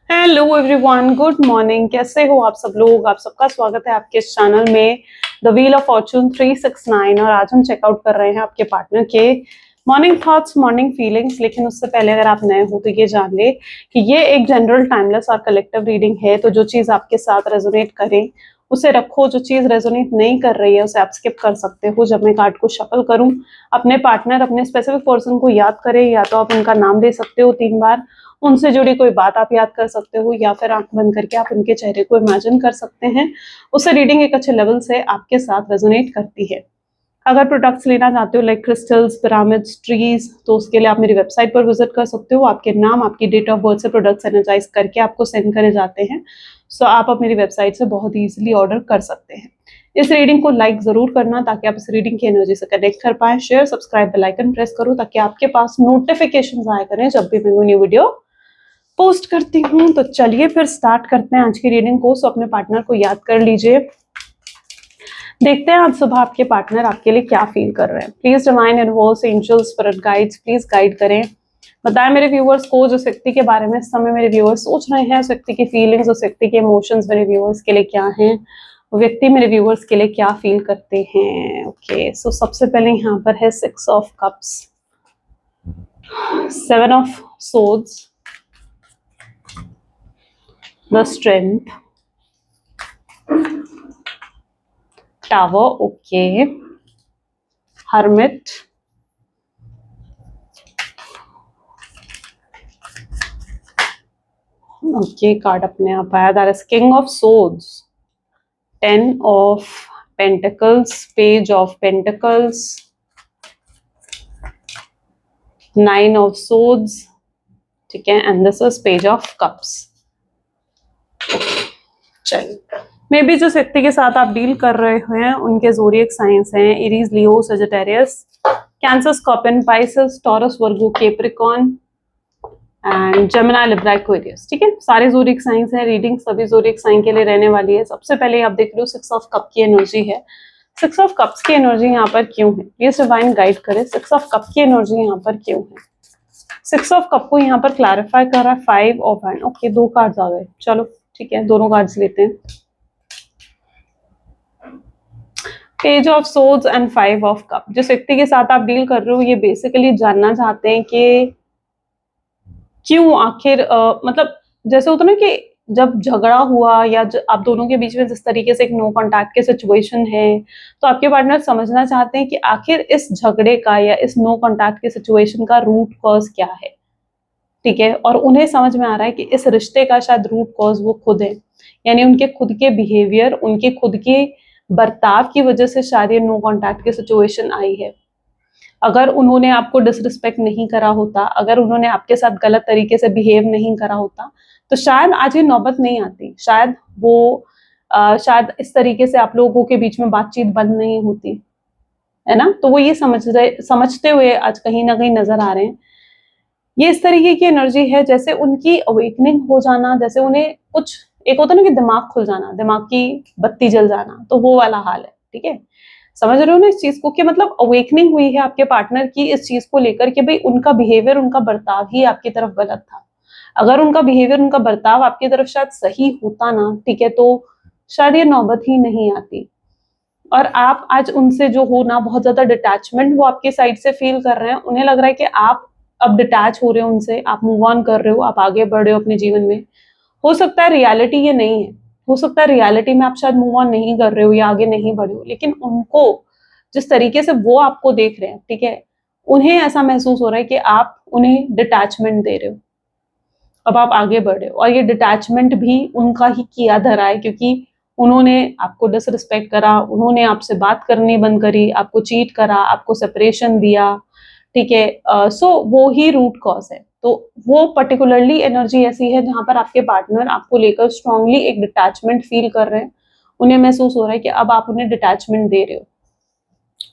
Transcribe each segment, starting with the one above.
Hello everyone, good morning. कैसे हो आप सब लोग? आप सबका स्वागत है आपके इस चैनल में द व्हील ऑफ फॉर्चून 369। और आज हम चेकआउट कर रहे हैं आपके पार्टनर के मॉर्निंग थॉट्स, मॉर्निंग फीलिंग्स। लेकिन उससे पहले अगर आप नए हो तो ये जान ले कि ये एक जनरल, टाइमलेस और कलेक्टिव रीडिंग है। तो जो चीज आपके साथ रेजोनेट करे उसे रखो, जो चीज रेजोनेट नहीं कर रही है उसे आप स्किप कर सकते हो। जब मैं कार्ड को शफल करूं, अपने पार्टनर, अपने स्पेसिफिक पर्सन को याद करें, या तो आप उनका नाम ले सकते हो 3 बार, उनसे जुड़ी कोई बात आप याद कर सकते हो, या फिर आंख बंद करके आप उनके चेहरे को इमेजिन कर सकते हैं। उससे रीडिंग एक अच्छे लेवल से आपके साथ रेजोनेट करती है। अगर प्रोडक्ट्स लेना चाहते हो लाइक क्रिस्टल्स, पिरामिड्स, ट्रीज, तो उसके लिए आप मेरी वेबसाइट पर विजिट कर सकते हो। आपके नाम, आपकी डेट ऑफ बर्थ से प्रोडक्ट्स एनर्जाइज करके आपको सेंड करे जाते हैं। सो आप मेरी वेबसाइट से बहुत ईजिली ऑर्डर कर सकते हैं। इस रीडिंग को लाइक जरूर करना ताकि आप इस रीडिंग की एनर्जी से कनेक्ट कर पाए। Share, subscribe, bell icon press करो ताकि आपके पास नोटिफिकेशन आया करें जब भी मैं न्यू वीडियो पोस्ट करती हूँ। तो चलिए फिर स्टार्ट करते हैं आज की रीडिंग को। सो अपने पार्टनर को याद कर लीजिए। देखते हैं आज सुबह आपके पार्टनर आपके लिए क्या फील कर रहे हैं। Please divine, universe, angels, spirit guides please guide करें। बताएं मेरे व्यूअर्स को जिस व्यक्ति के बारे में इस समय मेरे व्यूअर्स सोच रहे हैं, उस व्यक्ति की फीलिंग्स, उस व्यक्ति के इमोशंस मेरे व्यूअर्स के लिए क्या हैं, वो व्यक्ति मेरे व्यूअर्स के लिए क्या फील करते हैं। ओके, सो सबसे पहले यहाँ पर है 6 of cups, 7 of swords, the strength, tower, okay, hermit, okay, card अपने आप आया, that is king of swords, 10 of pentacles, page of pentacles, 9 of swords, ठीक है, and this is page of cups. चलिए, मे बी जिस व्यक्ति के साथ आप डील कर रहे हैं उनके ज़ोडिएक साइंस हैं Aries, Leo, Sagittarius, cancer, scorpion, Pisces, taurus, Virgo, Capricorn and Gemini, Libra, Aquarius. ठीक है, सारे ज़ोडिएक साइंस हैं। रीडिंग सभी ज़ोडिएक साइन के लिए रहने वाली है। सबसे पहले आप देख रहे हो 6 ऑफ कप की एनर्जी है। 6 ऑफ कप्स की एनर्जी यहाँ पर क्यों है, प्लीज डिवाइन गाइड करे। 6 ऑफ कप की एनर्जी यहाँ पर क्यों है? 6 ऑफ कप को यहाँ पर क्लैरिफाई कर रहा है 5 ऑफ हैंड। ओके, 2 कार्ड्स आ गए, चलो ठीक है, दोनों कार्ड्स लेते हैं। Page of swords and 5 of cup. जिस व्यक्ति के साथ आप डील कर रहे हो ये बेसिकली जानना चाहते हैं कि क्यों आखिर मतलब जैसे होता ना कि जब झगड़ा हुआ या आप दोनों के बीच में जिस तरीके से एक नो कॉन्टैक्ट की सिचुएशन है, तो आपके पार्टनर समझना चाहते हैं कि आखिर इस झगड़े का या इस नो कॉन्टैक्ट की सिचुएशन का रूट कॉज क्या है। ठीक है, और उन्हें समझ में आ रहा है कि इस रिश्ते का शायद रूट कॉज वो खुद है, यानी उनके खुद के बिहेवियर, उनके खुद के बर्ताव की वजह से शायद ये नो कॉन्टैक्ट की सिचुएशन आई है। अगर उन्होंने आपको डिसरिस्पेक्ट नहीं करा होता, अगर उन्होंने आपके साथ गलत तरीके से बिहेव नहीं करा होता, तो शायद आज ये नौबत नहीं आती। शायद वो शायद इस तरीके से आप लोगों के बीच में बातचीत बंद नहीं होती, है ना। तो वो ये समझते हुए आज कहीं ना कहीं नजर आ रहे हैं। ये इस तरीके की एनर्जी है जैसे उनकी अवेकनिंग हो जाना, जैसे उन्हें कुछ एक होता है ना कि दिमाग खुल जाना, दिमाग की बत्ती जल जाना, तो वो वाला हाल है। ठीक है, समझ रहे हो ना इस चीज को कि मतलब अवेकनिंग हुई है आपके पार्टनर की इस चीज को लेकर कि भाई उनका बिहेवियर, उनका बर्ताव ही आपकी तरफ गलत था। अगर उनका बिहेवियर, उनका बर्ताव आपकी तरफ शायद सही होता ना, ठीक है, तो शायद ये नौबत ही नहीं आती। और आप आज उनसे जो हो ना, बहुत ज्यादा डिटैचमेंट वो आपकी साइड से फील कर रहे हैं। उन्हें लग रहा है कि आप अब डिटैच हो रहे हो उनसे, आप मूव ऑन कर रहे हो, आप आगे बढ़ रहे हो अपने जीवन में। हो सकता है रियलिटी ये नहीं है, हो सकता है रियलिटी में आप शायद मूव ऑन नहीं कर रहे हो या आगे नहीं बढ़े हो, लेकिन उनको जिस तरीके से वो आपको देख रहे हैं, ठीक है, उन्हें ऐसा महसूस हो रहा है कि आप उन्हें डिटैचमेंट दे रहे हो, अब आप आगे बढ़े। और ये डिटैचमेंट भी उनका ही किया धरा है, क्योंकि उन्होंने आपको डिसरिस्पेक्ट करा, उन्होंने आपसे बात करनी बंद करी, आपको चीट करा, आपको सेपरेशन दिया। ठीक है, सो वो ही रूट कॉज है। तो वो पर्टिकुलरली एनर्जी ऐसी है जहां पर आपके पार्टनर आपको लेकर स्ट्रांगली एक डिटैचमेंट फील कर रहे हैं। उन्हें महसूस हो रहा है कि अब आप उन्हें डिटैचमेंट दे रहे हो।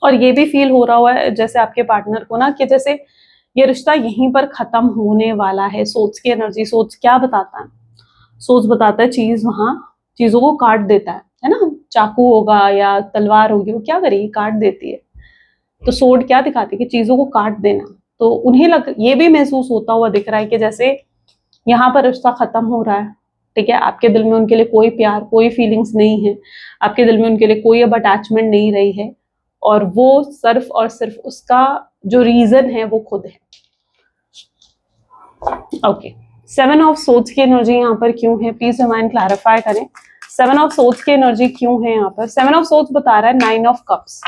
और ये भी फील हो रहा हुआ है जैसे आपके पार्टनर को ना कि जैसे ये रिश्ता यहीं पर खत्म होने वाला है। सोच की एनर्जी, सोच क्या बताता है? सोच बताता है चीज वहां चीजों को काट देता है ना। चाकू होगा या तलवार होगी, वो क्या करेगी? काट देती है। तो सोड क्या दिखाती है कि चीजों को काट देना। तो उन्हें ये भी महसूस होता हुआ दिख रहा है कि जैसे यहाँ पर रिश्ता खत्म हो रहा है, ठीक है। आपके दिल में उनके लिए कोई प्यार, कोई फीलिंग्स नहीं है, आपके दिल में उनके लिए कोई अब अटैचमेंट नहीं रही है, और वो सिर्फ और सिर्फ उसका जो रीजन है वो खुद है। ओके, 7 ऑफ सोर्ड्स की एनर्जी यहाँ पर क्यों है, प्लीज हमारे क्लैरिफाई करें। 7 ऑफ सोर्ड्स की एनर्जी क्यों है यहाँ पर? 7 ऑफ सोर्ड्स बता रहा है 9 ऑफ कप्स।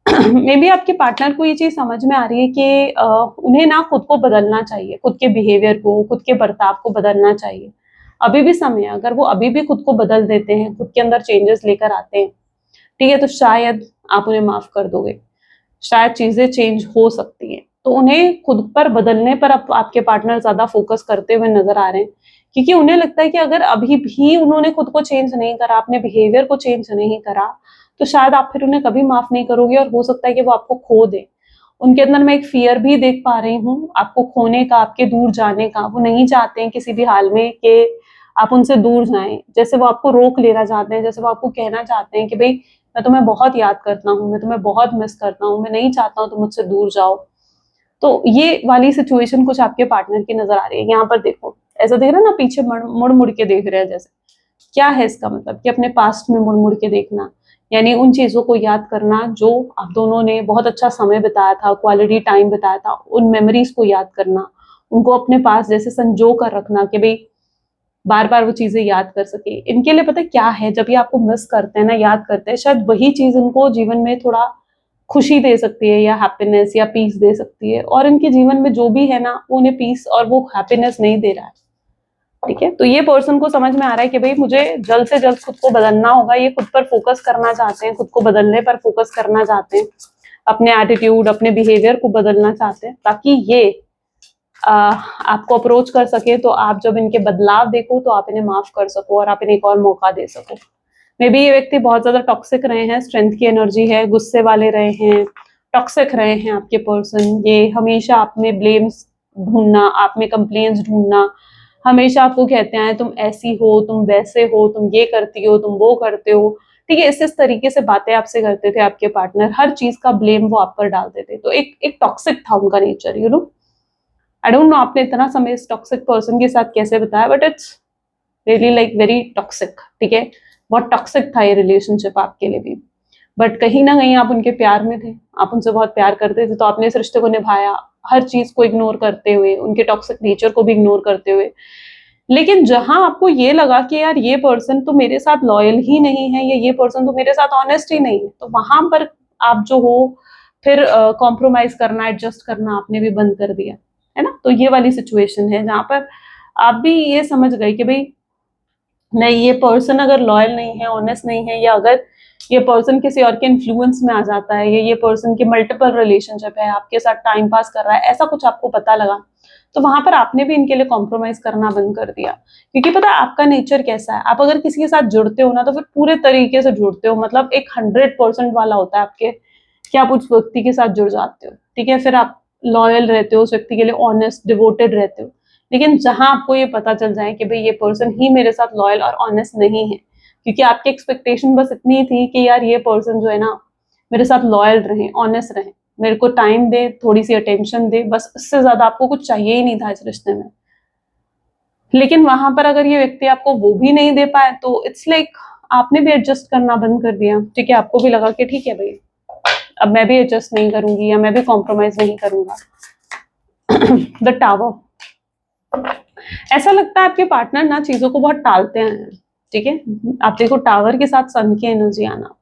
मे बी आपके पार्टनर को ये चीज समझ में आ रही है कि उन्हें ना खुद को बदलना चाहिए, खुद के बिहेवियर को, खुद के बर्ताव को बदलना चाहिए। अभी भी समय है, अगर वो अभी भी खुद को बदल देते हैं, खुद के अंदर चेंजेस लेकर आते हैं, ठीक है, तो शायद आप उन्हें माफ कर दोगे, शायद चीजें चेंज हो सकती हैं। तो उन्हें खुद पर बदलने पर अब आपके पार्टनर ज्यादा फोकस करते हुए नजर आ रहे हैं, क्योंकि उन्हें लगता है कि अगर अभी भी उन्होंने खुद को चेंज नहीं करा, अपने बिहेवियर को चेंज नहीं करा, तो शायद आप फिर उन्हें कभी माफ नहीं करोगे, और हो सकता है कि वो आपको खो दे। उनके अंदर मैं एक फियर भी देख पा रही हूँ आपको खोने का, आपके दूर जाने का। वो नहीं चाहते हैं किसी भी हाल में कि आप उनसे दूर जाएं, जैसे वो आपको रोक लेना चाहते हैं, जैसे वो आपको कहना चाहते हैं कि भाई मैं तुम्हें बहुत याद करता हूँ, मैं तुम्हें बहुत मिस करता हूँ, मैं नहीं चाहता हूँ तुम मुझसे दूर जाओ। तो ये वाली सिचुएशन कुछ आपके पार्टनर की नजर आ रही है। यहाँ पर देखो, ऐसा देख रहे हैं ना, पीछे मुड़ मुड़ के देख रहे हैं जैसे। क्या है इसका मतलब? कि अपने पास्ट में मुड़ मुड़ के देखना, यानी उन चीजों को याद करना जो आप दोनों ने बहुत अच्छा समय बिताया था, क्वालिटी टाइम बिताया था, उन मेमोरीज को याद करना, उनको अपने पास जैसे संजो कर रखना कि भाई बार बार वो चीजें याद कर सके। इनके लिए पता है क्या है, जब ये आपको मिस करते हैं ना, याद करते हैं, शायद वही चीज इनको जीवन में थोड़ा खुशी दे सकती है, या हैप्पीनेस या पीस दे सकती है, और इनके जीवन में जो भी है ना, वो उन्हें पीस और वो हैप्पीनेस नहीं दे रहा है, ठीक है। तो ये पर्सन को समझ में आ रहा है कि भाई मुझे जल्द से जल्द खुद को बदलना होगा। ये खुद पर फोकस करना चाहते हैं, खुद को बदलने पर फोकस करना चाहते हैं, अपने एटीट्यूड, अपने बिहेवियर को बदलना चाहते हैं, ताकि ये आपको अप्रोच कर सके, तो आप जब इनके बदलाव देखो तो आप इन्हें माफ कर सको और आप इन्हें एक और मौका दे सको। मे बी ये व्यक्ति बहुत ज्यादा टॉक्सिक रहे हैं, स्ट्रेंथ की एनर्जी है, गुस्से वाले रहे हैं, टॉक्सिक रहे हैं आपके पर्सन। ये हमेशा आप में ब्लेम्स ढूंढना, आप में कंप्लेन्स ढूंढना, हमेशा आपको कहते हैं तुम ऐसी हो, तुम वैसे हो, तुम ये करती हो, तुम वो करते हो, ठीक है। इस तरीके से बातें आपसे करते थे आपके पार्टनर, हर चीज का ब्लेम वो आप पर डालते थे। तो एक टॉक्सिक था उनका nature, you know. I don't know आपने इतना समय इस टॉक्सिक पर्सन के साथ कैसे बताया, but it's really like very toxic, ठीक है। बहुत टॉक्सिक था ये रिलेशनशिप आपके लिए भी। बट कहीं ना कहीं आप उनके प्यार में थे, आप उनसे बहुत प्यार करते थे, तो आपने इस रिश्ते को निभाया, हर चीज को इग्नोर करते हुए, उनके टॉक्सिक नेचर को भी इग्नोर करते हुए। लेकिन जहां आपको ये लगा कि यार ये पर्सन तो मेरे साथ लॉयल ही नहीं है, या ये पर्सन तो मेरे साथ ऑनेस्ट ही नहीं है, तो वहां पर आप जो हो फिर कॉम्प्रोमाइज करना, एडजस्ट करना आपने भी बंद कर दिया, है ना। तो ये वाली सिचुएशन है जहां पर आप भी ये समझ गए कि भाई नहीं, ये पर्सन अगर लॉयल नहीं है, ऑनेस्ट नहीं है, या अगर ये पर्सन किसी और के इन्फ्लुएंस में आ जाता है, या ये पर्सन की मल्टीपल रिलेशनशिप है, आपके साथ टाइम पास कर रहा है, ऐसा कुछ आपको पता लगा, तो वहां पर आपने भी इनके लिए कॉम्प्रोमाइज करना बंद कर दिया। क्योंकि पता है आपका नेचर कैसा है, आप अगर किसी के साथ जुड़ते हो ना, तो फिर पूरे तरीके से जुड़ते हो, मतलब एक 100% वाला होता है आपके, कि आप उस व्यक्ति के साथ जुड़ जाते हो, ठीक है। फिर आप लॉयल रहते हो उस व्यक्ति के लिए, ऑनेस्ट डिवोटेड रहते हो। लेकिन जहां आपको ये पता चल जाए कि भाई ये पर्सन ही मेरे साथ लॉयल और ऑनेस्ट नहीं है, क्योंकि आपकी एक्सपेक्टेशन बस इतनी थी कि यार ये पर्सन जो है ना मेरे साथ लॉयल रहे, ऑनेस्ट रहे, मेरे को टाइम दे, थोड़ी सी अटेंशन दे, बस इससे ज्यादा आपको कुछ चाहिए ही नहीं था इस रिश्ते में। लेकिन वहां पर अगर ये व्यक्ति आपको वो भी नहीं दे पाए, तो इट्स लाइक आपने भी एडजस्ट करना बंद कर दिया, ठीक है। आपको भी लगा कि ठीक है भाई, अब मैं भी एडजस्ट नहीं करूंगी, या मैं भी कॉम्प्रोमाइज नहीं करूंगा। द टावर, ऐसा लगता है आपके पार्टनर ना चीजों को बहुत टालते हैं, ठीक है। आप देखो टावर के साथ सन की एनर्जी आना,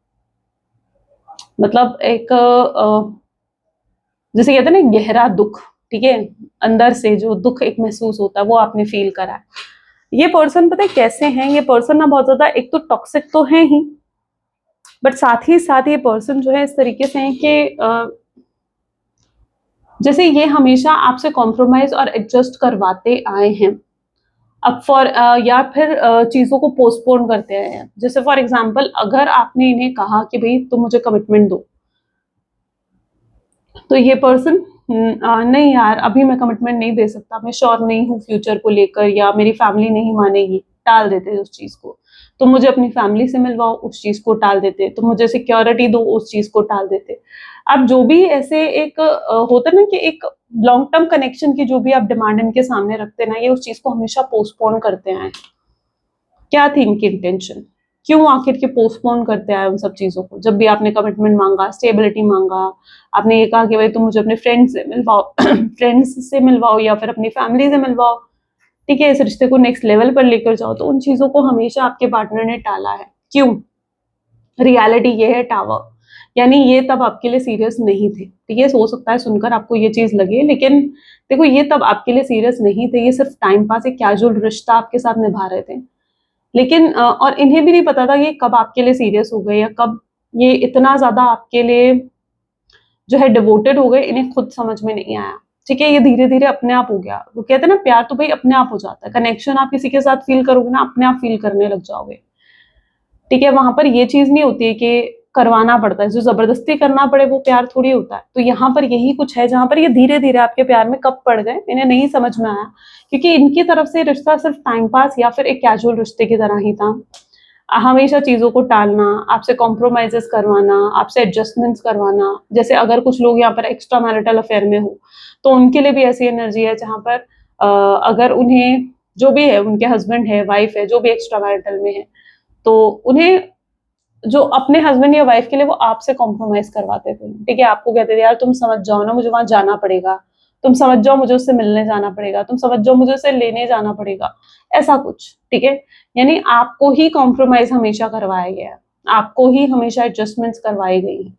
मतलब एक जैसे कहते हैं ना गहरा दुख, ठीक है, अंदर से जो दुख एक महसूस होता है वो आपने फील करा है। ये पर्सन पता है कैसे हैं, ये पर्सन ना बहुत ज्यादा, एक तो टॉक्सिक तो है ही, बट साथ ही साथ ये पर्सन जो है इस तरीके से है कि जैसे ये हमेशा आपसे कॉम्प्रोमाइज और एडजस्ट करवाते आए हैं, अब या फिर चीजों को पोस्टपोन करते आए हैं। जैसे फॉर एग्जाम्पल, अगर आपने इन्हें कहा कि भाई तुम मुझे कमिटमेंट दो, तो ये पर्सन नहीं यार अभी मैं कमिटमेंट नहीं दे सकता, मैं श्योर नहीं हूँ फ्यूचर को लेकर, या मेरी फैमिली नहीं मानेगी, टाल देते उस चीज को। तुम मुझे अपनी फैमिली से मिलवाओ, उस चीज को टाल देते। तुम मुझे सिक्योरिटी दो, उस चीज को टाल देते। आप जो भी ऐसे एक होता है ना कि एक लॉन्ग टर्म कनेक्शन की जो भी आप डिमांड इनके सामने रखते हैं ना, ये उस चीज को हमेशा पोस्टपोन करते आए। क्या थी इनकी इंटेंशन, क्यों आखिर के पोस्टपोन करते आए उन सब चीजों को? जब भी आपने कमिटमेंट मांगा, स्टेबिलिटी मांगा, आपने ये कहा कि भाई तुम मुझे अपने फ्रेंड से मिलवाओ फ्रेंड्स से मिलवाओ या फिर अपनी फैमिली से मिलवाओ, ठीक है, इस रिश्ते को नेक्स्ट लेवल पर लेकर जाओ, तो उन चीजों को हमेशा आपके पार्टनर ने टाला है। क्यों? रियलिटी ये है टावर, यानी ये तब आपके लिए सीरियस नहीं थे, ठीक है। हो सकता है सुनकर आपको ये चीज लगे, लेकिन देखो ये तब आपके लिए सीरियस नहीं थे, ये सिर्फ टाइम पास एक कैजुअल रिश्ता आपके साथ निभा रहे थे। लेकिन और इन्हें भी नहीं पता था कि कब आपके लिए सीरियस हो गए या कब ये इतना ज्यादा आपके लिए जो है डिवोटेड हो गए, इन्हें खुद समझ में नहीं आया, ठीक है। ये धीरे धीरे अपने आप हो गया। वो कहते हैं ना, प्यार तो भाई अपने आप हो जाता है, कनेक्शन आप किसी के साथ फील करोगे ना, अपने आप फील करने लग जाओगे, ठीक है। वहां पर ये चीज नहीं होती है कि करवाना पड़ता है, जो जबरदस्ती करना पड़े वो प्यार थोड़ी होता है। तो यहाँ पर यही कुछ है जहां पर ये धीरे धीरे आपके प्यार में कब पड़ गए इन्हें नहीं समझ में आया, क्योंकि इनकी तरफ से रिश्ता सिर्फ टाइम पास या फिर एक कैजुअल रिश्ते की तरह ही था। हमेशा चीजों को टालना, आपसे कॉम्प्रोमाइजेस करवाना, आपसे एडजस्टमेंट्स करवाना। जैसे अगर कुछ लोग यहाँ पर एक्स्ट्रा मैरिटल अफेयर में हो, तो उनके लिए भी ऐसी एनर्जी है जहां पर अगर उन्हें जो भी है, उनके हस्बैंड है, वाइफ है, जो भी एक्स्ट्रा मैरिटल में है, तो उन्हें जो अपने हस्बैंड या वाइफ के लिए वो आपसे कॉम्प्रोमाइज करवाते थे, ठीक है। आपको कहते थे यार तुम समझ जाओ ना, मुझे वहां जाना पड़ेगा, तुम समझ जाओ मुझे उससे मिलने जाना पड़ेगा, तुम समझ जाओ मुझे उससे लेने जाना पड़ेगा, ऐसा कुछ, ठीक है। यानी आपको ही कॉम्प्रोमाइज हमेशा करवाया गया है, आपको ही हमेशा एडजस्टमेंट्स करवाई गई है।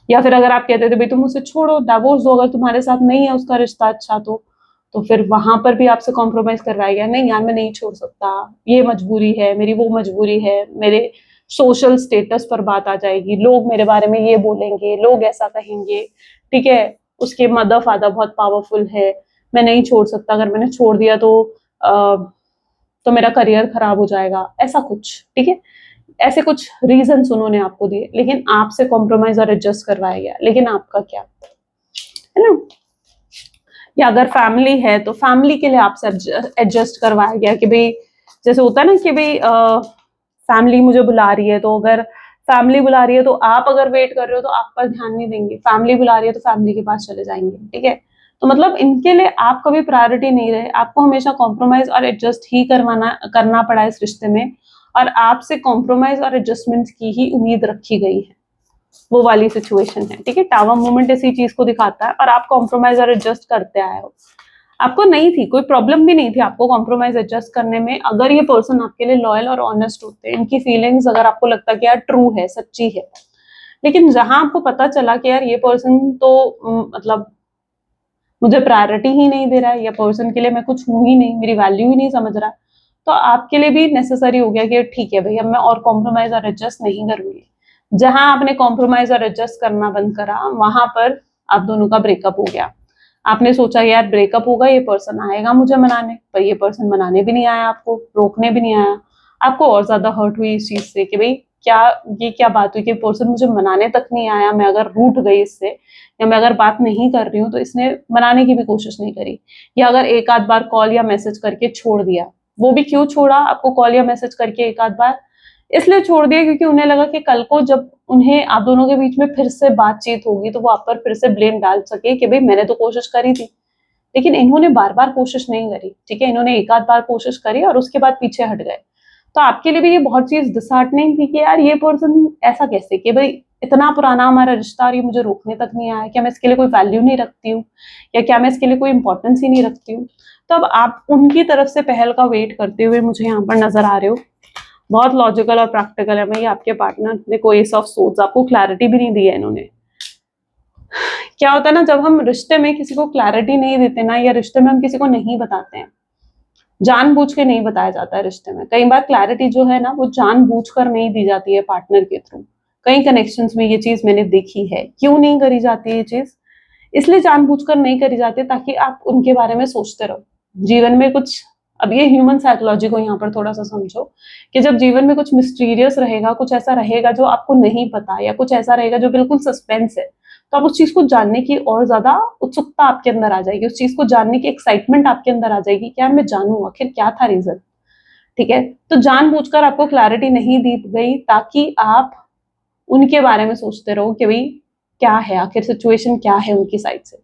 या फिर अगर आप कहते थे भाई तुम उसे छोड़ो, डिवोर्स दो, अगर तुम्हारे साथ नहीं है उसका रिश्ता अच्छा, तो फिर वहां पर भी आपसे कॉम्प्रोमाइज करवाया गया, नहीं यार मैं नहीं छोड़ सकता, ये मजबूरी है मेरी, वो मजबूरी है, मेरे सोशल स्टेटस पर बात आ जाएगी, लोग मेरे बारे में ये बोलेंगे, लोग ऐसा कहेंगे, ठीक है। उसके मदर फादर बहुत पावरफुल है, मैं नहीं छोड़ सकता, अगर मैंने छोड़ दिया आ, तो मेरा करियर खराब हो जाएगा, ऐसा कुछ, ठीक है। ऐसे कुछ रीजंस उन्होंने आपको दिए, लेकिन आपसे कॉम्प्रोमाइज और एडजस्ट करवाया गया, लेकिन आपका क्या, है ना। या अगर फैमिली है तो फैमिली के लिए आपसे एडजस्ट करवाया गया कि भाई, जैसे होता है ना कि भाई फैमिली मुझे बुला रही है, तो अगर फैमिली बुला रही है तो आप अगर वेट कर रहे हो तो आप पर ध्यान नहीं देंगे, फैमिली बुला रही है तो फैमिली के पास चले जाएंगे, ठीक है। तो मतलब इनके लिए आप कभी प्रायोरिटी नहीं रहे, आपको हमेशा कॉम्प्रोमाइज और एडजस्ट ही करना पड़ा इस रिश्ते में, और आपसे कॉम्प्रोमाइज और एडजस्टमेंट की ही उम्मीद रखी गई है, वो वाली सिचुएशन है, ठीक है। टावर मूवमेंट इसी चीज को दिखाता है, और आप कॉम्प्रोमाइज और एडजस्ट करते आए हो। आपको नहीं थी कोई प्रॉब्लम भी नहीं थी आपको कॉम्प्रोमाइज एडजस्ट करने में, अगर ये पर्सन आपके लिए लॉयल और ऑनेस्ट होते, इनकी फीलिंग्स अगर आपको लगता कि यार ट्रू है, सच्ची है। लेकिन जहां आपको पता चला कि यार ये पर्सन तो मतलब मुझे प्रायोरिटी ही नहीं दे रहा है, या पर्सन के लिए मैं कुछ हूं ही नहीं, मेरी वैल्यू ही नहीं समझ रहा, तो आपके लिए भी नेसेसरी हो गया कि ठीक है भाई, अब मैं और कॉम्प्रोमाइज और एडजस्ट नहीं करूंगी। जहां आपने कॉम्प्रोमाइज और एडजस्ट करना बंद करा, वहां पर आप दोनों का ब्रेकअप हो गया। आपने सोचा यार ब्रेकअप होगा, ये पर्सन आएगा मुझे मनाने, पर ये पर्सन मनाने भी नहीं आया, आपको रोकने भी नहीं आया। आपको और ज्यादा हर्ट हुई इस चीज से कि भाई क्या, ये क्या बात हुई कि पर्सन मुझे मनाने तक नहीं आया, मैं अगर रूठ गई इससे, या मैं अगर बात नहीं कर रही हूँ तो इसने मनाने की भी कोशिश नहीं करी, या अगर एक आध बार कॉल या मैसेज करके छोड़ दिया। वो भी क्यों छोड़ा आपको कॉल या मैसेज करके एक आध बार? इसलिए छोड़ दिया क्योंकि उन्हें लगा कि कल को जब उन्हें आप दोनों के बीच में फिर से बातचीत होगी तो वो आप पर फिर से ब्लेम डाल सके कि भाई मैंने तो कोशिश करी थी। लेकिन इन्होंने बार बार कोशिश नहीं करी, ठीक है, इन्होंने एक आध बार कोशिश करी और उसके बाद पीछे हट गए। तो आपके लिए भी ये बहुत चीज डिसहार्टनिंग थी कि यार ये पर्सन ऐसा कैसे, कि भाई इतना पुराना हमारा रिश्ता और ये मुझे रोकने तक नहीं आया, क्या मैं इसके लिए कोई वैल्यू नहीं रखती हूँ, या क्या मैं इसके लिए कोई इंपॉर्टेंस ही नहीं रखती हूँ। तो अब आप उनकी तरफ से पहल का वेट करते हुए मुझे यहाँ पर नजर आ रहे हो। बहुत लॉजिकल और प्रैक्टिकल है भाई आपके पार्टनर। देखो एस ऑफ सोर्ड्स, आपको क्लैरिटी भी नहीं दी है इन्होंने। क्या होता है ना, जब हम रिश्ते में किसी को क्लैरिटी नहीं देते ना, या रिश्ते में हम किसी को नहीं बताते हैं, जानबूझ के नहीं बताया जाता है रिश्ते में, कई बार क्लैरिटी जो है ना वो जानबूझकर नहीं दी जाती है पार्टनर के थ्रू। कई कनेक्शंस में ये चीज मैंने देखी है। क्यों नहीं करी जाती है ये चीज? इसलिए जानबूझकर नहीं करी जाती ताकि आप उनके बारे में सोचते रहो जीवन में कुछ। अब ये ह्यूमन साइकोलॉजी को यहाँ पर थोड़ा सा समझो कि जब जीवन में कुछ मिस्टीरियस रहेगा, कुछ ऐसा रहेगा जो आपको नहीं पता, या कुछ ऐसा रहेगा जो बिल्कुल सस्पेंस है, तो आप उस चीज को जानने की और ज्यादा उत्सुकता आपके अंदर आ जाएगी, उस चीज को जानने की एक्साइटमेंट आपके अंदर आ जाएगी कि यार मैं जानूं आखिर क्या था रीजन, ठीक है। तो जानबूझकर आपको क्लैरिटी नहीं दी गई ताकि आप उनके बारे में सोचते रहो कि भाई क्या है, आखिर सिचुएशन क्या है उनकी साइड से।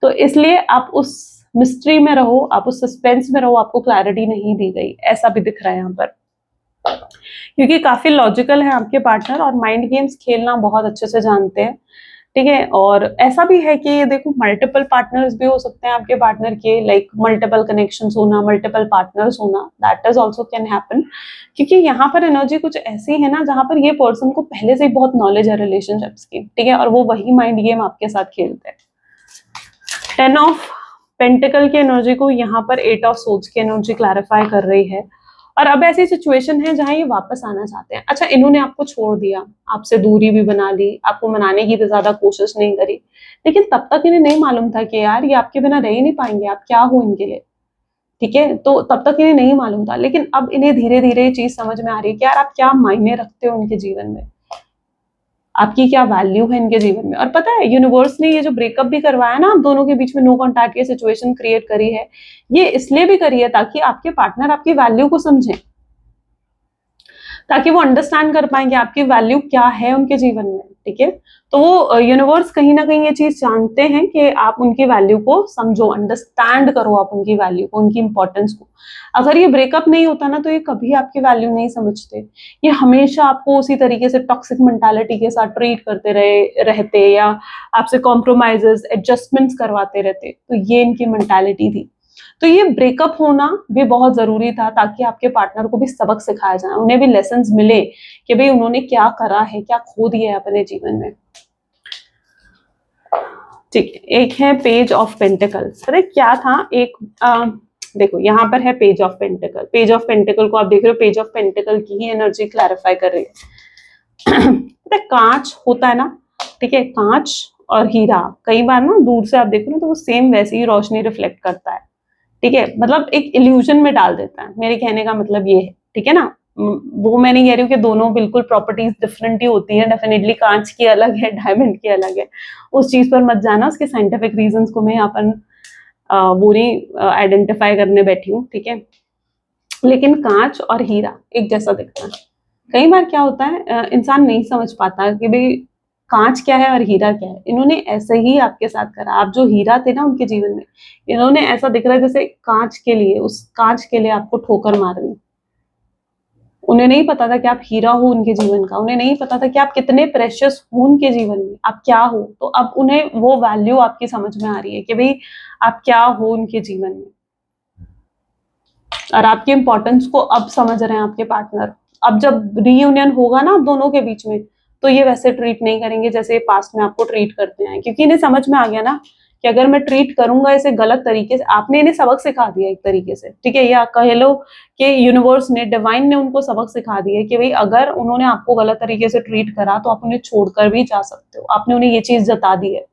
तो इसलिए आप उस मिस्ट्री में रहो, आप उस सस्पेंस में रहो, आपको क्लैरिटी नहीं दी गई, ऐसा भी दिख रहा है यहाँ पर। क्योंकि काफी लॉजिकल है आपके पार्टनर और माइंड गेम्स खेलना बहुत अच्छे से जानते हैं, ठीक है। और ऐसा भी है कि देखो मल्टीपल पार्टनर्स भी हो सकते हैं आपके पार्टनर के, लाइक मल्टीपल कनेक्शंस होना, मल्टीपल पार्टनर्स होना, that is also can happen. क्योंकि यहाँ पर एनर्जी कुछ ऐसी है ना जहाँ पर ये पर्सन को पहले से ही बहुत नॉलेज है रिलेशनशिप्स की, ठीक है, और वो वही माइंड गेम आपके साथ खेलते हैं। 10 ऑफ पेंटिकल की एनर्जी को यहाँ पर 8 ऑफ सोर्ड्स की एनर्जी क्लैरिफाई कर रही है। और अब ऐसी सिचुएशन है जहां ये वापस आना चाहते हैं। अच्छा, इन्होंने आपको छोड़ दिया, आपसे दूरी भी बना ली, आपको मनाने की भी ज्यादा कोशिश नहीं करी, लेकिन तब तक इन्हें नहीं मालूम था कि यार ये आपके बिना रह ही नहीं पाएंगे, आप क्या हो इनके लिए, ठीक है। तो तब तक इन्हें नहीं मालूम था, लेकिन अब इन्हें धीरे धीरे ये चीज समझ में आ रही है कि यार आप क्या मायने रखते हो इनके जीवन में, आपकी क्या वैल्यू है इनके जीवन में। और पता है यूनिवर्स ने ये जो ब्रेकअप भी करवाया ना आप दोनों के बीच में, नो कॉन्टैक्ट की सिचुएशन क्रिएट करी है, ये इसलिए भी करी है ताकि आपके पार्टनर आपकी वैल्यू को समझें, ताकि वो अंडरस्टैंड कर पाएंगे आपकी वैल्यू क्या है उनके जीवन में, ठीक है। तो वो यूनिवर्स कहीं ना कहीं ये चीज जानते हैं कि आप उनकी वैल्यू को समझो, अंडरस्टैंड करो आप उनकी वैल्यू को, उनकी इंपॉर्टेंस को। अगर ये ब्रेकअप नहीं होता ना तो ये कभी आपकी वैल्यू नहीं समझते, ये हमेशा आपको उसी तरीके से टॉक्सिक मेंटालिटी के साथ ट्रीट करते रहते या आपसे कॉम्प्रोमाइजेस एडजस्टमेंट्स करवाते रहते। तो ये इनकी मेंटालिटी थी। तो ये ब्रेकअप होना भी बहुत जरूरी था ताकि आपके पार्टनर को भी सबक सिखाया जाए, उन्हें भी लेसन्स मिले कि भाई उन्होंने क्या करा है, क्या खो दिया है अपने जीवन में, ठीक है। एक है पेज ऑफ पेंटिकल। अरे क्या था एक देखो यहाँ पर है page of pentacle. Page of pentacle को आप देख रहे हो, पेज ऑफ पेंटिकल की ही एनर्जी क्लैरिफाई कर रही है। पता है कांच होता है ना, ठीक है, कांच और हीरा कई बार ना दूर से आप देखो ना तो वो सेम वैसी ही रोशनी रिफ्लेक्ट करता है, ठीक है, मतलब एक इल्यूजन में डाल देता है। मेरे कहने का मतलब ये है, ठीक है ना। वो मैं नहीं कह रही हूँ कि दोनों बिल्कुल प्रॉपर्टीज डिफरेंट ही होती है, डेफिनेटली कांच की अलग है, डायमंड की अलग है, उस चीज पर मत जाना, उसके साइंटिफिक रीजंस को मैं अपन वो नहीं आइडेंटिफाई करने बैठी हूँ, ठीक है। लेकिन कांच और हीरा एक जैसा दिखता है। कई बार क्या होता है इंसान नहीं समझ पाता कि भाई कांच क्या है और हीरा क्या है। इन्होंने ऐसे ही आपके साथ करा, आप जो हीरा थे ना उनके जीवन में, इन्होंने ऐसा दिख रहा है जैसे कांच के लिए, उस कांच के लिए आपको ठोकर मार दी। उन्हें नहीं पता था कि आप हीरा हो उनके जीवन का, उन्हें नहीं पता था कि आप कितने प्रेशियस हो उनके जीवन में, आप क्या हो। तो अब उन्हें वो वैल्यू आपकी समझ में आ रही है कि भाई आप क्या हो उनके जीवन में, और आपकी इंपॉर्टेंस को अब समझ रहे हैं आपके पार्टनर। अब जब रीयूनियन होगा ना आप दोनों के बीच में, तो ये वैसे ट्रीट नहीं करेंगे जैसे पास्ट में आपको ट्रीट करते हैं, क्योंकि इन्हें समझ में आ गया ना कि अगर मैं ट्रीट करूंगा इसे गलत तरीके से, आपने इन्हें सबक सिखा दिया एक तरीके से, ठीक है, या कह लो कि यूनिवर्स ने, डिवाइन ने उनको सबक सिखा दिया कि भाई अगर उन्होंने आपको गलत तरीके से ट्रीट करा तो आप उन्हें छोड़कर भी जा सकते हो। आपने उन्हें ये चीज जता दी है।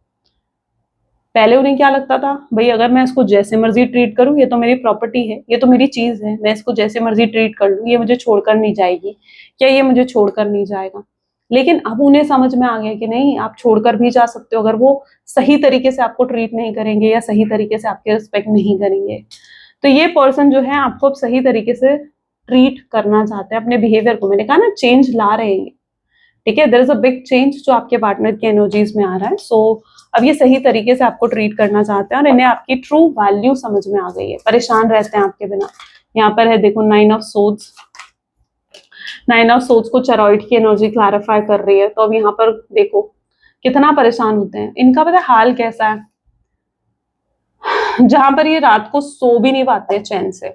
पहले उन्हें क्या लगता था, भाई अगर मैं इसको जैसे मर्जी ट्रीट करूं, ये तो मेरी प्रॉपर्टी है, ये तो मेरी चीज है, मैं इसको जैसे मर्जी ट्रीट कर लूं, ये मुझे छोड़कर नहीं जाएगी, क्या ये मुझे छोड़कर नहीं जाएगा। लेकिन अब उन्हें समझ में आ गया कि नहीं, आप छोड़कर भी जा सकते हो अगर वो सही तरीके से आपको ट्रीट नहीं करेंगे या सही तरीके से आपके रिस्पेक्ट नहीं करेंगे। तो ये पर्सन जो है आपको अब सही तरीके से ट्रीट करना चाहते हैं, अपने बिहेवियर को, मैंने कहा ना चेंज ला रहे हैं, ठीक है, there is a big change जो आपके पार्टनर की एनर्जीज में आ रहा है। सो अब ये सही तरीके से आपको ट्रीट करना चाहते हैं और इन्हें आपकी ट्रू वैल्यू समझ में आ गई है, परेशान रहते हैं आपके बिना। यहाँ पर है देखो 9 ऑफ सोर्ड्स। 9 ऑफ सोर्ड्स को चरॉइड की एनर्जी क्लैरिफाई कर रही है। तो अब यहाँ पर देखो कितना परेशान होते हैं। इनका पता है हाल कैसा है, जहां पर ये रात को सो भी नहीं पाते चैन से,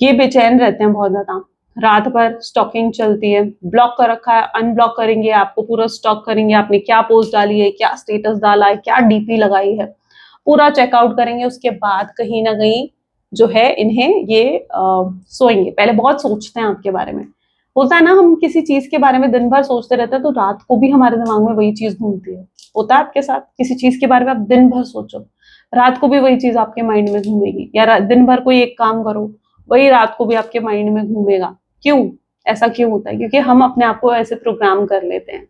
ये बेचैन रहते हैं बहुत ज्यादा। रात भर स्टॉकिंग चलती है, ब्लॉक कर रखा है, अनब्लॉक करेंगे, आपको पूरा स्टॉक करेंगे, आपने क्या पोस्ट डाली है, क्या स्टेटस डाला है, क्या डीपी लगाई है, पूरा चेकआउट करेंगे। उसके बाद कहीं ना कहीं जो है इन्हें ये सोएंगे। पहले बहुत सोचते हैं आपके बारे में, होता है ना, हम किसी चीज के बारे में दिन भर सोचते रहते हैं तो रात को भी हमारे दिमाग में वही चीज घूमती है। होता है आपके साथ, किसी चीज के बारे में आप दिन भर सोचो, रात को भी वही चीज आपके माइंड में घूमेगी, या दिन भर कोई एक काम करो, वही रात को भी आपके माइंड में घूमेगा। क्यों, ऐसा क्यों होता है? क्योंकि हम अपने आप को ऐसे प्रोग्राम कर लेते हैं।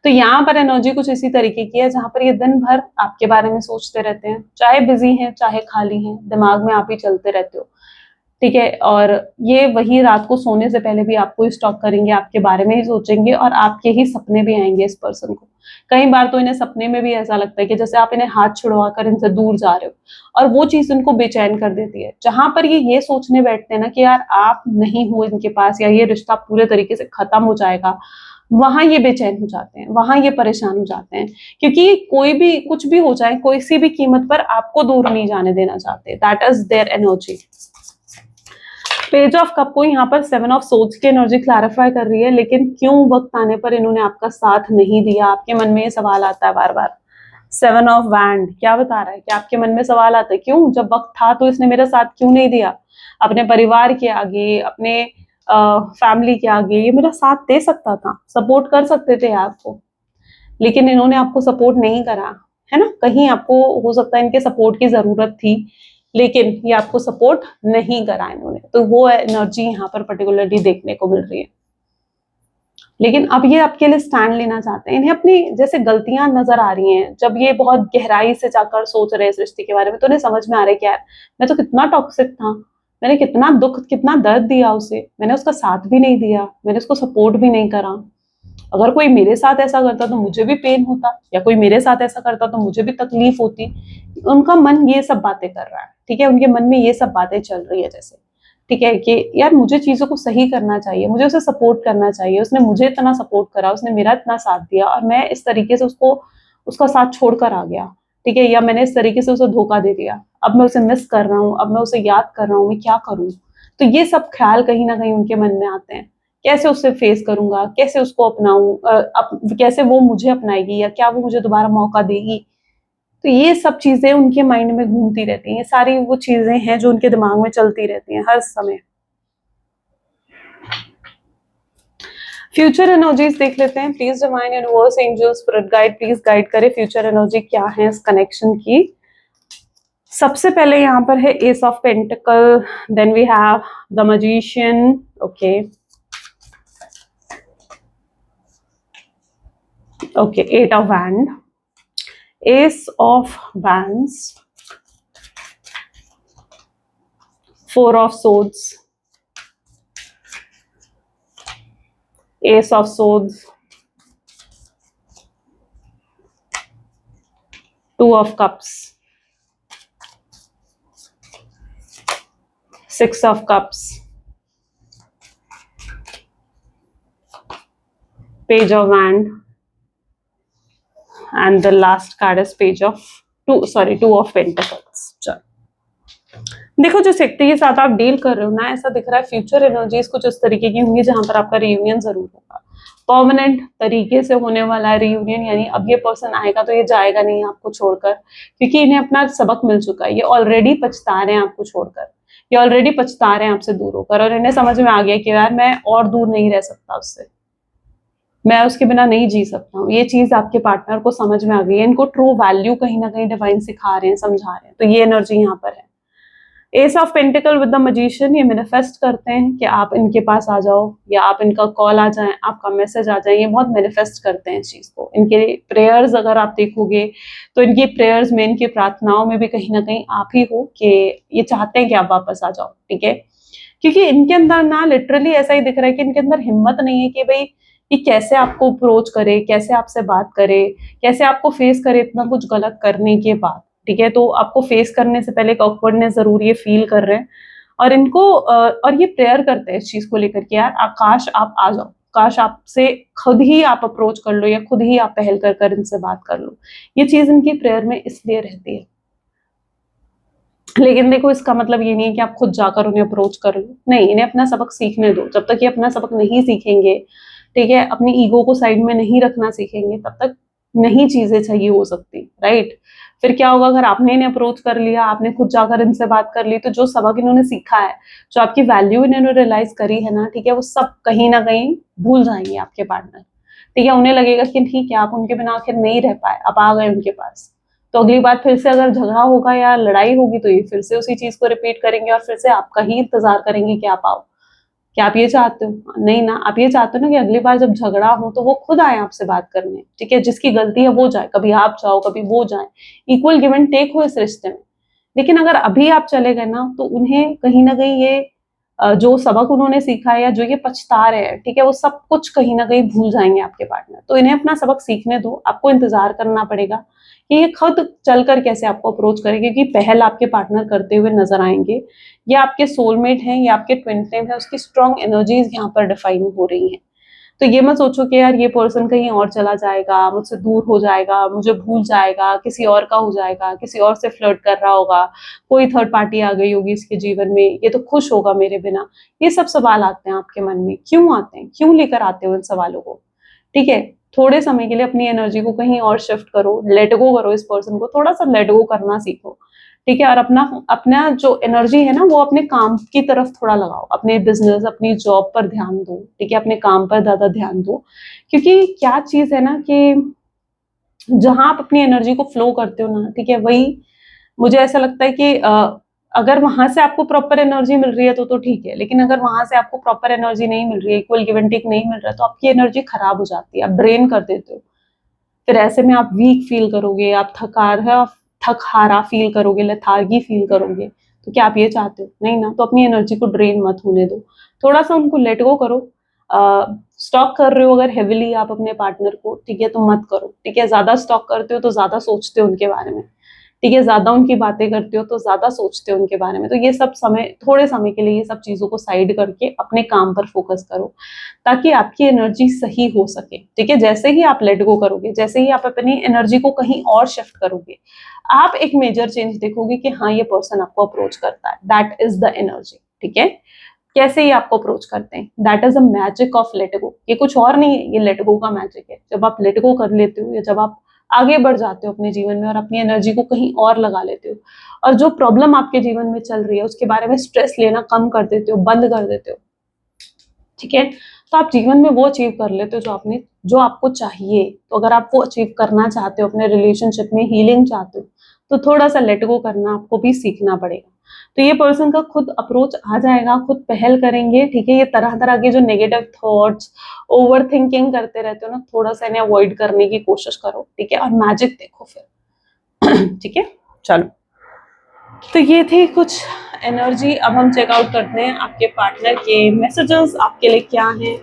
तो यहाँ पर एनर्जी कुछ इसी तरीके की है, जहां पर ये दिन भर आपके बारे में सोचते रहते हैं, चाहे बिजी हैं चाहे खाली हैं, दिमाग में आप ही चलते रहते हो। ठीक है, और ये वही रात को सोने से पहले भी आपको ही स्टॉक करेंगे, आपके बारे में ही सोचेंगे और आपके ही सपने भी आएंगे इस पर्सन को। कई बार तो इन्हें सपने में भी ऐसा लगता है कि जैसे आप इन्हें हाथ छुड़वा कर इनसे दूर जा रहे हो, और वो चीज उनको बेचैन कर देती है। जहां पर ये सोचने बैठते हैं ना कि यार आप नहीं हो इनके पास, या ये रिश्ता पूरे तरीके से खत्म हो जाएगा, वहां ये बेचैन हो जाते हैं, वहां ये परेशान हो जाते हैं, क्योंकि कोई भी कुछ भी हो जाए, कोई सी भी कीमत पर आपको दूर नहीं जाने देना चाहते। That is their energy. Page of cup को यहाँ पर 7 ऑफ सोर्ड्स की एनर्जी क्लैरिफाई कर रही है, लेकिन क्यों वक्त आने पर इन्होंने आपका साथ नहीं दिया? आपके मन में ये सवाल आता है बार बार। 7 ऑफ वैंड क्या बता रहा है कि आपके मन में सवाल आता है, क्यों जब वक्त था तो इसने मेरा साथ क्यों नहीं दिया? अपने परिवार के आगे, अपने फैमिली के आगे ये मेरा साथ दे सकता था, सपोर्ट कर सकते थे आपको, लेकिन इन्होंने आपको सपोर्ट नहीं करा, है ना? कहीं आपको हो सकता है इनके सपोर्ट की जरूरत थी, लेकिन ये आपको सपोर्ट नहीं करा इन्होंने। तो वो एनर्जी यहाँ पर पर्टिकुलरली देखने को मिल रही है। लेकिन अब ये आपके लिए स्टैंड लेना चाहते हैं। इन्हें अपनी जैसे गलतियां नजर आ रही हैं, जब ये बहुत गहराई से जाकर सोच रहे हैं इस रिश्ते के बारे में, तो उन्हें समझ में आ रहा है कि यार मैं तो कितना टॉक्सिक था, मैंने कितना दुख कितना दर्द दिया उसे, मैंने उसका साथ भी नहीं दिया, मैंने उसको सपोर्ट भी नहीं करा। अगर कोई मेरे साथ ऐसा करता तो मुझे भी पेन होता, या कोई मेरे साथ ऐसा करता तो मुझे भी तकलीफ होती। उनका मन ये सब बातें कर रहा है, ठीक है, उनके मन में ये सब बातें चल रही है जैसे, ठीक है, कि यार मुझे चीजों को सही करना चाहिए, मुझे उसे सपोर्ट करना चाहिए, उसने मुझे इतना सपोर्ट करा, उसने मेरा इतना साथ दिया, और मैं इस तरीके से उसको उसका साथ छोड़कर आ गया, ठीक है, या मैंने इस तरीके से उसे धोखा दे दिया, अब मैं उसे मिस कर रहा हूँ, अब मैं उसे याद कर रहा हूँ, मैं क्या करूँ? तो ये सब ख्याल कहीं ना कहीं उनके मन में आते हैं। कैसे उससे फेस करूंगा, कैसे उसको अपनाऊं, कैसे वो मुझे अपनाएगी, या क्या वो मुझे दोबारा मौका देगी? तो ये सब चीजें उनके माइंड में घूमती रहती हैं। ये सारी वो चीजें हैं जो उनके दिमाग में चलती रहती हैं हर समय। फ्यूचर एनर्जीज देख लेते हैं। Please divine universe angel spirit guide please guide करे फ्यूचर एनर्जी क्या है इस कनेक्शन की। सबसे पहले यहाँ पर है ace of pentacle, then we have the magician, okay okay, 8 of wand, ace of wands, 4 of swords, ace of swords, 2 of cups, 6 of cups, page of wand, and the last card is page of two of pentacles। चलो देखो, जो व्यक्ति के साथ आप deal कर रहे हो ना, ऐसा दिख रहा है फ्यूचर एनर्जीज कुछ इस तरीके की होंगी जहां पर आपका रियूनियन जरूर होगा, परमानेंट तरीके से होने वाला है रियूनियन। यानी अब ये पर्सन आएगा तो ये जाएगा नहीं आपको छोड़कर, क्योंकि इन्हें अपना सबक मिल चुका है। ये ऑलरेडी पछता रहे हैं आपको छोड़कर, ये ऑलरेडी पछता रहे हैं आपसे दूर होकर, और इन्हें समझ में आ गया कि यार मैं और दूर नहीं रह सकता उससे, मैं उसके बिना नहीं जी सकता हूँ। ये चीज आपके पार्टनर को समझ में आ गई है। इनको ट्रू वैल्यू कहीं ना कहीं डिवाइन सिखा रहे हैं, समझा रहे हैं। तो ये एनर्जी यहाँ पर है। Ace of pentacle with the magician, ये मैनिफेस्ट करते हैं कि आप इनके पास आ जाओ, या आप इनका कॉल आ जाए, आपका मैसेज आ जाए। ये बहुत मैनिफेस्ट करते हैं इस चीज को। इनके प्रेयर्स अगर आप देखोगे तो इनकी प्रेयर्स में, इनकी प्रार्थनाओं में भी कहीं ना कहीं आप ही हो, कि ये चाहते हैं कि आप वापस आ जाओ, ठीक है। क्योंकि इनके अंदर ना लिटरली ऐसा ही दिख रहा है कि इनके अंदर हिम्मत नहीं है कि भाई कि कैसे आपको अप्रोच करे, कैसे आपसे बात करे, कैसे आपको फेस करे इतना कुछ गलत करने के बाद, ठीक है। तो आपको फेस करने से पहले एक ऑकवर्डनेस जरूर ये फील कर रहे हैं, और इनको और ये प्रेयर करते हैं इस चीज को लेकर कि यार काश आप आ जाओ, काश आपसे खुद ही आप अप्रोच कर लो, या खुद ही आप पहल कर कर इनसे बात कर लो। ये चीज इनकी प्रेयर में इसलिए रहती है। लेकिन देखो, इसका मतलब ये नहीं है कि आप खुद जाकर उन्हें अप्रोच कर लो, नहीं, इन्हें अपना सबक सीखने दो। जब तक ये अपना सबक नहीं सीखेंगे, ठीक है, अपनी ईगो को साइड में नहीं रखना सीखेंगे, तब तक नहीं चीजें सही हो सकती, राइट। फिर क्या होगा, अगर आपने इन्हें अप्रोच कर लिया, आपने खुद जाकर इनसे बात कर ली, तो जो सबक इन्होंने सीखा है, जो आपकी वैल्यू इन्होंने रियलाइज करी है ना, ठीक है, वो सब कहीं ना कहीं भूल जाएंगे आपके पार्टनर, ठीक है। उन्हें लगेगा कि ठीक है, आप उनके बिना आखिर नहीं रह पाए, आप आ गए उनके पास, तो अगली बार फिर से अगर झगड़ा होगा या लड़ाई होगी तो ये फिर से उसी चीज को रिपीट करेंगे, और फिर से आपका ही इंतजार करेंगे कि आप आओ। क्या आप ये चाहते हो? नहीं ना, आप ये चाहते हो ना कि अगली बार जब झगड़ा हो तो वो खुद आए आपसे बात करने, ठीक है, जिसकी गलती है वो जाए, कभी आप जाओ कभी वो जाए, इक्वल गिव एंड टेक हो इस रिश्ते में। लेकिन अगर अभी आप चले गए ना तो उन्हें कहीं ना कहीं ये जो सबक उन्होंने सीखा है या जो ये पछता रहे हैं, ठीक है, वो सब कुछ कहीं ना कहीं भूल जाएंगे आपके पार्टनर। तो इन्हें अपना सबक सीखने दो, आपको इंतजार करना पड़ेगा कि ये खुद चलकर कैसे आपको अप्रोच करेंगे, क्योंकि पहल आपके पार्टनर करते हुए नजर आएंगे। ये आपके सोलमेट हैं, ये आपके ट्विन फ्लेम है, उसकी स्ट्रॉन्ग एनर्जीज यहाँ पर डिफाइन हो रही हैं। तो ये मत सोचो कि यार ये पर्सन कहीं और चला जाएगा, मुझसे दूर हो जाएगा, मुझे भूल जाएगा, किसी और का हो जाएगा, किसी और से फ्लर्ट कर रहा होगा, कोई थर्ड पार्टी आ गई होगी इसके जीवन में, ये तो खुश होगा मेरे बिना। ये सब सवाल आते हैं आपके मन में, क्यों आते हैं, क्यों लेकर आते हो इन सवालों को? ठीक है, थोड़े समय के लिए अपनी एनर्जी को कहीं और शिफ्ट करो, लेट गो करो, इस पर्सन को थोड़ा सा लेट गो करना सीखो। ठीक है, और अपना अपना जो एनर्जी है ना वो अपने काम की तरफ थोड़ा लगाओ, अपने बिजनेस, अपनी जॉब पर ध्यान दो। ठीक है, अपने काम पर ज्यादा ध्यान दो, क्योंकि क्या चीज है ना कि जहां आप अपनी एनर्जी को फ्लो करते हो ना, ठीक है, वही मुझे ऐसा लगता है कि अगर वहां से आपको प्रॉपर एनर्जी मिल रही है तो ठीक है, लेकिन अगर वहां से आपको प्रॉपर एनर्जी नहीं मिल रही है, इक्वल गिव एंड टेक नहीं मिल रहा है, तो आपकी एनर्जी खराब हो जाती है, आप ड्रेन कर देते हो। फिर ऐसे में आप वीक फील करोगे, आप थकहारा फील करोगे, लेथार्गी फील करोगे। तो क्या आप ये चाहते हो? नहीं ना। तो अपनी एनर्जी को ड्रेन मत होने दो, थोड़ा सा उनको लेट गो करो। स्टॉक कर रहे हो अगर हेविली आप अपने पार्टनर को, ठीक है, तो मत करो। ठीक है, ज्यादा स्टॉक करते हो तो ज्यादा सोचते हो उनके बारे में, ठीक है, ज्यादा उनकी बातें करते हो तो ज्यादा सोचते हो उनके बारे में। तो ये सब समय, थोड़े समय के लिए ये सब चीजों को साइड करके अपने काम पर फोकस करो, ताकि आपकी एनर्जी सही हो सके। ठीक है, जैसे ही आप लेट गो करोगे, जैसे ही आप अपनी एनर्जी को कहीं और शिफ्ट करोगे, आप एक मेजर चेंज देखोगे कि हाँ ये पर्सन आपको अप्रोच करता है, दैट इज द एनर्जी। ठीक है, कैसे ही आपको अप्रोच करते हैं, that is a magic of let go. ये कुछ और नहीं है, ये लेट गो का मैजिक है। जब आप लेट गो कर लेते हो या जब आप आगे बढ़ जाते हो अपने जीवन में और अपनी एनर्जी को कहीं और लगा लेते हो, और जो प्रॉब्लम आपके जीवन में चल रही है उसके बारे में स्ट्रेस लेना कम कर देते हो, बंद कर देते हो, ठीक है, तो आप जीवन में वो अचीव कर लेते हो जो आपको चाहिए। तो अगर आप वो अचीव करना चाहते हो, अपने रिलेशनशिप में हीलिंग चाहते हो, तो थोड़ा सा लेट गो करना आपको भी सीखना पड़ेगा। तो ये पर्सन का खुद अप्रोच आ जाएगा, खुद पहल करेंगे। ठीक है, ये तरह तरह के जो नेगेटिव थॉट्स, ओवर थिंकिंग करते रहते हो ना, थोड़ा सा इन्हें अवॉइड करने की कोशिश करो। ठीक है, और मैजिक देखो फिर। ठीक है, चलो, तो ये थी कुछ एनर्जी। अब हम चेकआउट करते हैं आपके पार्टनर के मैसेजेस आपके लिए क्या हैं।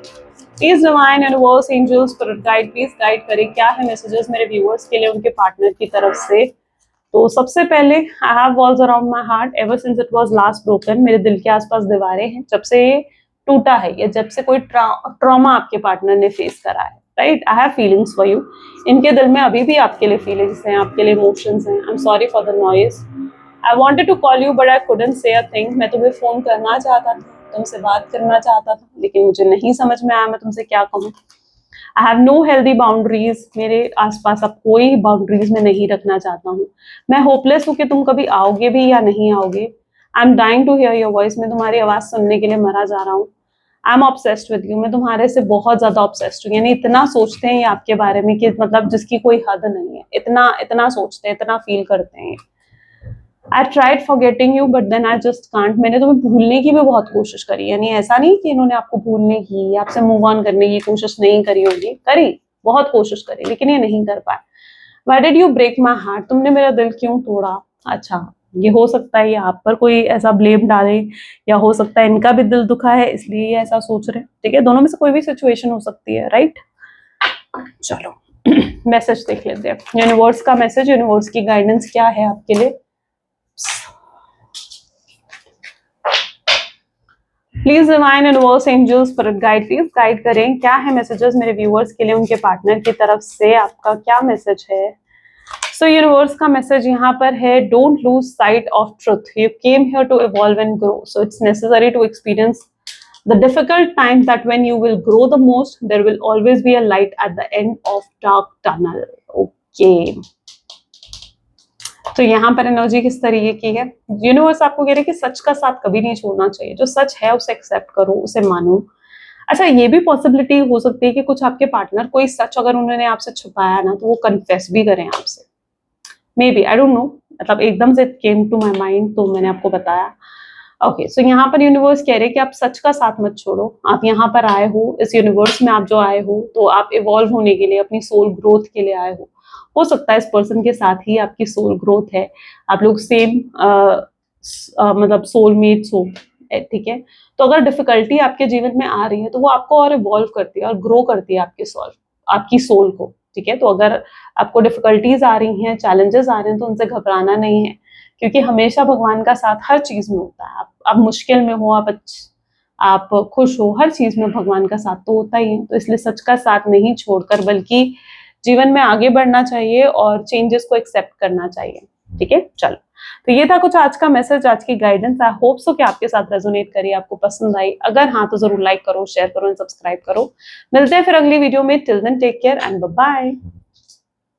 Please divine universe, angels, spirit guide, please guide करें क्या है मैसेजेस मेरे व्यूअर्स के लिए उनके पार्टनर की तरफ से। तो सबसे पहले, I have walls around my heart ever since it was last broken. मेरे दिल के आसपास दीवारें हैं जब से ये टूटा है, या जब से कोई ट्रॉमा आपके पार्टनर ने फेस करा है। Right, I have feelings for you. इनके दिल में अभी भी आपके लिए फीलिंग्स हैं, आपके लिए इमोशंस हैं। I am sorry for the noise. I wanted to call you but I couldn't say a thing. मैं तुम्हें फोन करना चाहता था, तुमसे बात करना चाहता था, लेकिन मुझे नहीं समझ में आया मैं तुमसे क्या कहूँ। I have no healthy boundaries. मेरे आसपास अब कोई बाउंड्रीज में नहीं रखना चाहता हूँ। मैं होपलेस हूँ कि तुम कभी आओगे भी या नहीं आओगे। I am dying to hear your voice. मैं तुम्हारी आवाज सुनने के लिए मरा जा रहा हूँ। I am obsessed with you. मैं तुम्हारे से बहुत ज्यादा ऑब्सेस्ड हूँ। यानी इतना सोचते हैं ये आपके बारे में कि मतलब जिसकी कोई हद नहीं है। इतना इतना सोचते हैं, इतना फील करते हैं। I tried forgetting you but then I just can't. मैंने तुम्हें भूलने की भी बहुत कोशिश करी। यानी ऐसा नहीं कि इन्होंने आपको भूलने की, आपसे मूव ऑन करने की कोशिश नहीं करी होगी, करी, बहुत कोशिश करी, लेकिन ये नहीं कर पाए। Why did you break my heart? तुमने मेरा दिल क्यों तोड़ा? अच्छा, ये हो सकता है ये आप पर कोई ऐसा ब्लेम डाले, या हो सकता है इनका भी दिल दुखा है इसलिए ये ऐसा सोच रहे हैं। ठीक है, दोनों में से कोई भी सिचुएशन हो सकती है। राइट, चलो मैसेज देख लेते हैं। यूनिवर्स का मैसेज, यूनिवर्स की गाइडेंस क्या है आपके लिए। Please divine universe, angels, spirit guide, please guide करें क्या है मैसेजेस मेरे व्यूअर्स के लिए उनके पार्टनर की तरफ से। आपका क्या मैसेज है? सो यूनिवर्स का मैसेज यहाँ पर है, don't lose sight of truth. You came here to evolve and grow, so it's necessary to experience the difficult times, that when you will grow the most there will always be a light at the end of dark tunnel. Okay, तो यहाँ पर energy किस तरीके की है? Universe आपको कह रहे हैं कि सच का साथ कभी नहीं छोड़ना चाहिए। जो सच है उसे एक्सेप्ट करो, उसे मानो। अच्छा, ये भी पॉसिबिलिटी हो सकती है कि कुछ आपके पार्टनर कोई सच अगर उन्होंने आपसे छुपाया ना तो वो कन्फेस भी करें आपसे। May be, I don't know, मतलब एकदम से केम टू माई माइंड तो मैंने आपको बताया। ओके, सो यहाँ पर यूनिवर्स कह रहे हैं कि आप सच का साथ मत छोड़ो। आप यहाँ पर आए हो, इस यूनिवर्स में आप जो आए हो तो आप इवॉल्व होने के लिए, अपनी सोल ग्रोथ के लिए आए हो। हो सकता है इस पर्सन के साथ ही आपकी सोल ग्रोथ है, आप लोग सेम मतलब सोलमेट्स हो, ठीक है। तो अगर डिफिकल्टी आपके जीवन में आ रही है तो वो आपको और इवॉल्व करती है और ग्रो करती है आपकी सोल को, ठीक है। तो अगर आपको डिफिकल्टीज आ रही हैं, चैलेंजेस आ रहे हैं, तो उनसे घबराना नहीं है, क्योंकि हमेशा भगवान का साथ हर चीज में होता है। आप मुश्किल में हो, आप खुश हो, हर चीज में भगवान का साथ तो होता ही है। तो इसलिए सच का साथ नहीं छोड़कर बल्कि जीवन में आगे बढ़ना चाहिए और चेंजेस को एक्सेप्ट करना चाहिए, ठीक है। चलो, तो ये था कुछ आज का मैसेज, आज की गाइडेंस। आई होप सो कि आपके साथ रेजोनेट करी, आपको पसंद आई। अगर हाँ तो जरूर लाइक करो, शेयर करो एंड सब्सक्राइब करो। मिलते हैं फिर अगली वीडियो में। Till then take care and bye bye.